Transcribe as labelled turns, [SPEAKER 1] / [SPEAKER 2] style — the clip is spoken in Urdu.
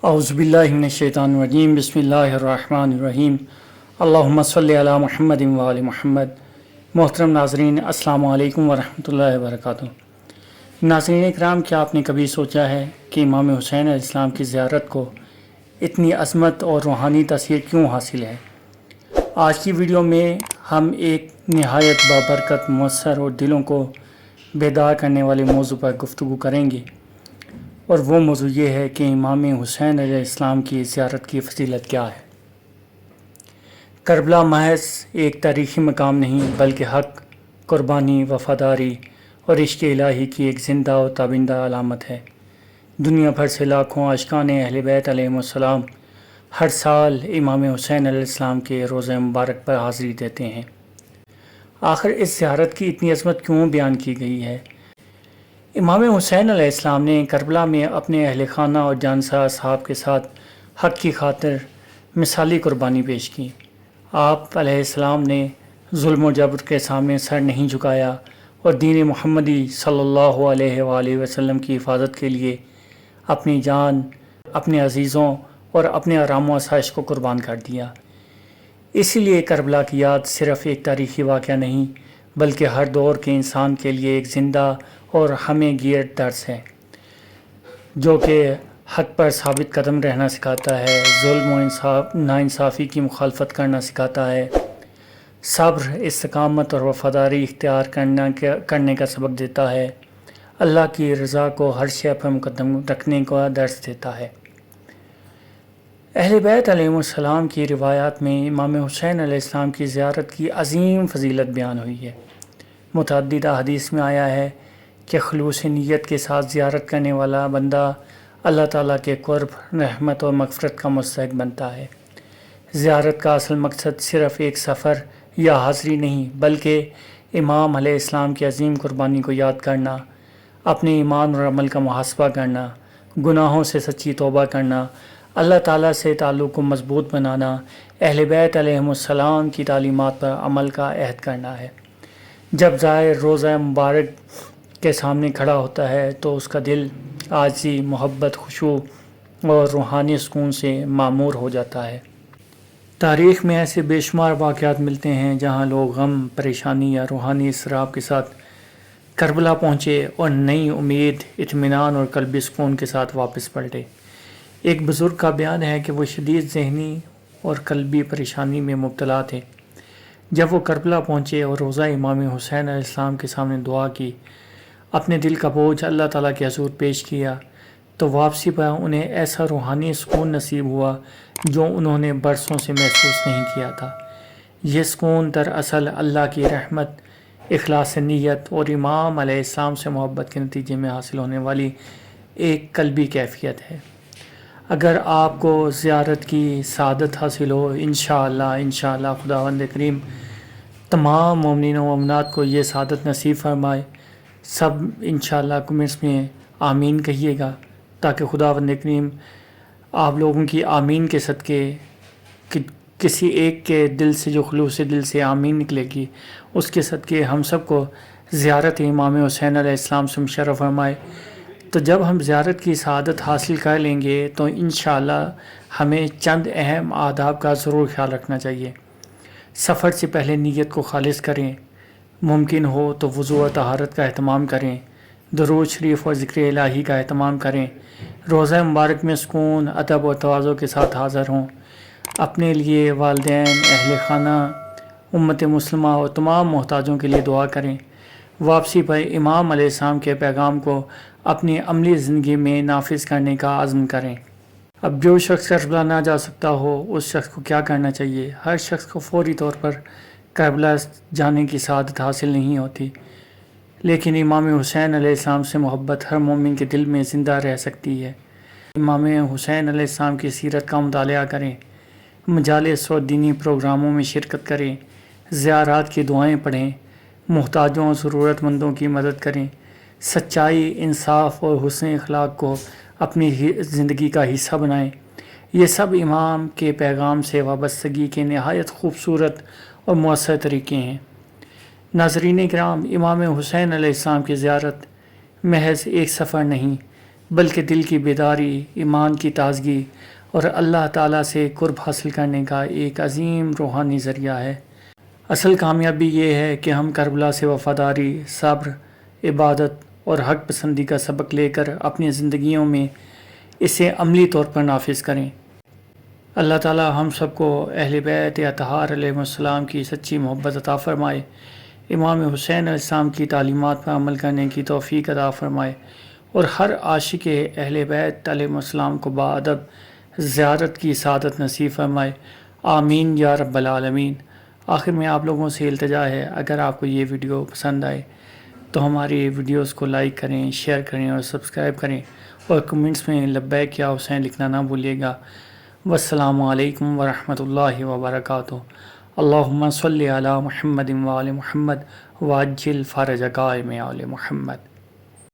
[SPEAKER 1] اعوذ باللہ من الشیطان الرجیم بسم اللہ الرحمن الرحیم اللہم صلی علی محمد و آل محمد۔ محترم ناظرین، السلام علیکم ورحمۃ اللہ وبرکاتہ۔ ناظرین اکرام، کیا آپ نے کبھی سوچا ہے کہ امام حسین علیہ السلام کی زیارت کو اتنی عظمت اور روحانی تاثیر کیوں حاصل ہے؟ آج کی ویڈیو میں ہم ایک نہایت بابرکت، مؤثر اور دلوں کو بیدار کرنے والے موضوع پر گفتگو کریں گے، اور وہ موضوع یہ ہے کہ امام حسین علیہ السلام کی زیارت کی فضیلت کیا ہے۔ کربلا محض ایک تاریخی مقام نہیں، بلکہ حق، قربانی، وفاداری اور عشق الہی کی ایک زندہ اور تابندہ علامت ہے۔ دنیا بھر سے لاکھوں عاشقان اہل بیت علیہم السلام ہر سال امام حسین علیہ السلام کے روضہ مبارک پر حاضری دیتے ہیں۔ آخر اس زیارت کی اتنی عظمت کیوں بیان کی گئی ہے؟ امام حسین علیہ السلام نے کربلا میں اپنے اہل خانہ اور جانسار اصحاب کے ساتھ حق کی خاطر مثالی قربانی پیش کی۔ آپ علیہ السلام نے ظلم و جبر کے سامنے سر نہیں جھکایا اور دین محمدی صلی اللہ علیہ وآلہ وسلم کی حفاظت کے لیے اپنی جان، اپنے عزیزوں اور اپنے آرام و آسائش کو قربان کر دیا۔ اسی لیے کربلا کی یاد صرف ایک تاریخی واقعہ نہیں، بلکہ ہر دور کے انسان کے لیے ایک زندہ اور ہمیں گیر درس ہے، جو کہ حق پر ثابت قدم رہنا سکھاتا ہے، ظلم و ناانصافی کی مخالفت کرنا سکھاتا ہے، صبر، استقامت اور وفاداری اختیار کرنے کا سبق دیتا ہے، اللہ کی رضا کو ہر شے پر مقدم رکھنے کا درس دیتا ہے۔ اہل بیت علیہ السلام کی روایات میں امام حسین علیہ السلام کی زیارت کی عظیم فضیلت بیان ہوئی ہے۔ متعدد احادیث میں آیا ہے کہ خلوص نیت کے ساتھ زیارت کرنے والا بندہ اللہ تعالیٰ کے قرب، رحمت اور مغفرت کا مستحق بنتا ہے۔ زیارت کا اصل مقصد صرف ایک سفر یا حاضری نہیں، بلکہ امام علیہ السلام کی عظیم قربانی کو یاد کرنا، اپنے ایمان اور عمل کا محاسبہ کرنا، گناہوں سے سچی توبہ کرنا، اللہ تعالیٰ سے تعلق کو مضبوط بنانا، اہل بیت علیہم السلام کی تعلیمات پر عمل کا عہد کرنا ہے۔ جب زائر روضہ مبارک کے سامنے کھڑا ہوتا ہے تو اس کا دل عاجزی، محبت، خشوع اور روحانی سکون سے معمور ہو جاتا ہے۔ تاریخ میں ایسے بے شمار واقعات ملتے ہیں جہاں لوگ غم، پریشانی یا روحانی اضطراب کے ساتھ کربلا پہنچے اور نئی امید، اطمینان اور قلبی سکون کے ساتھ واپس پلٹے۔ ایک بزرگ کا بیان ہے کہ وہ شدید ذہنی اور قلبی پریشانی میں مبتلا تھے۔ جب وہ کربلا پہنچے اور روضہ امام حسین علیہ السلام کے سامنے دعا کی، اپنے دل کا بوجھ اللہ تعالیٰ کے حضور پیش کیا، تو واپسی پر انہیں ایسا روحانی سکون نصیب ہوا جو انہوں نے برسوں سے محسوس نہیں کیا تھا۔ یہ سکون دراصل اللہ کی رحمت، اخلاص نیت اور امام علیہ السلام سے محبت کے نتیجے میں حاصل ہونے والی ایک قلبی کیفیت ہے۔ اگر آپ کو زیارت کی سعادت حاصل ہو، انشاءاللہ خداوند کریم تمام مومنین و مومنات کو یہ سعادت نصیب فرمائے۔ سب انشاءاللہ کمنٹس میں آمین کہیے گا، تاکہ خداوند کریم آپ لوگوں کی آمین کے صدقے کسی ایک کے دل سے، جو خلوص دل سے آمین نکلے گی، اس کے صدقے ہم سب کو زیارت امام حسین علیہ السلام سے مشرف فرمائے۔ تو جب ہم زیارت کی سعادت حاصل کر لیں گے تو انشاءاللہ ہمیں چند اہم آداب کا ضرور خیال رکھنا چاہیے۔ سفر سے پہلے نیت کو خالص کریں، ممکن ہو تو وضو و طہارت کا اہتمام کریں، درود شریف اور ذکر الہی کا اہتمام کریں، روضہ مبارک میں سکون، ادب اور تواضع کے ساتھ حاضر ہوں، اپنے لیے، والدین، اہل خانہ، امت مسلمہ اور تمام محتاجوں کے لیے دعا کریں۔ واپسی پر امام علیہ السلام کے پیغام کو اپنی عملی زندگی میں نافذ کرنے کا عزم کریں۔ اب جو شخص کربلا نہ جا سکتا ہو، اس شخص کو کیا کرنا چاہیے؟ ہر شخص کو فوری طور پر کربلا جانے کی سعادت حاصل نہیں ہوتی، لیکن امام حسین علیہ السلام سے محبت ہر مومن کے دل میں زندہ رہ سکتی ہے۔ امام حسین علیہ السلام کی سیرت کا مطالعہ کریں، مجالس اور دینی پروگراموں میں شرکت کریں، زیارات کی دعائیں پڑھیں، محتاجوں اور ضرورت مندوں کی مدد کریں، سچائی، انصاف اور حسن اخلاق کو اپنی زندگی کا حصہ بنائیں۔ یہ سب امام کے پیغام سے وابستگی کے نہایت خوبصورت اور مؤثر طریقے ہیں۔ ناظرین کرام، امام حسین علیہ السلام کی زیارت محض ایک سفر نہیں، بلکہ دل کی بیداری، ایمان کی تازگی اور اللہ تعالیٰ سے قرب حاصل کرنے کا ایک عظیم روحانی ذریعہ ہے۔ اصل کامیابی یہ ہے کہ ہم کربلا سے وفاداری، صبر، عبادت اور حق پسندی کا سبق لے کر اپنی زندگیوں میں اسے عملی طور پر نافذ کریں۔ اللہ تعالیٰ ہم سب کو اہل بیت اطہار علیہ السلام کی سچی محبت عطا فرمائے، امام حسین علیہ السلام کی تعلیمات پر عمل کرنے کی توفیق عطا فرمائے اور ہر عاشق اہل بیت علیہ السلام کو باادب زیارت کی سعادت نصیب فرمائے، آمین یا رب العالمین۔ آخر میں آپ لوگوں سے التجا ہے، اگر آپ کو یہ ویڈیو پسند آئے تو ہماری ویڈیوز کو لائک کریں، شیئر کریں اور سبسکرائب کریں، اور کمنٹس میں لبیک یا حسین لکھنا نہ بھولیے گا۔ والسلام علیکم ورحمۃ اللہ وبرکاتہ۔ اللہم صلی علی محمد وآل محمد وعجل فرج قائم آل محمد۔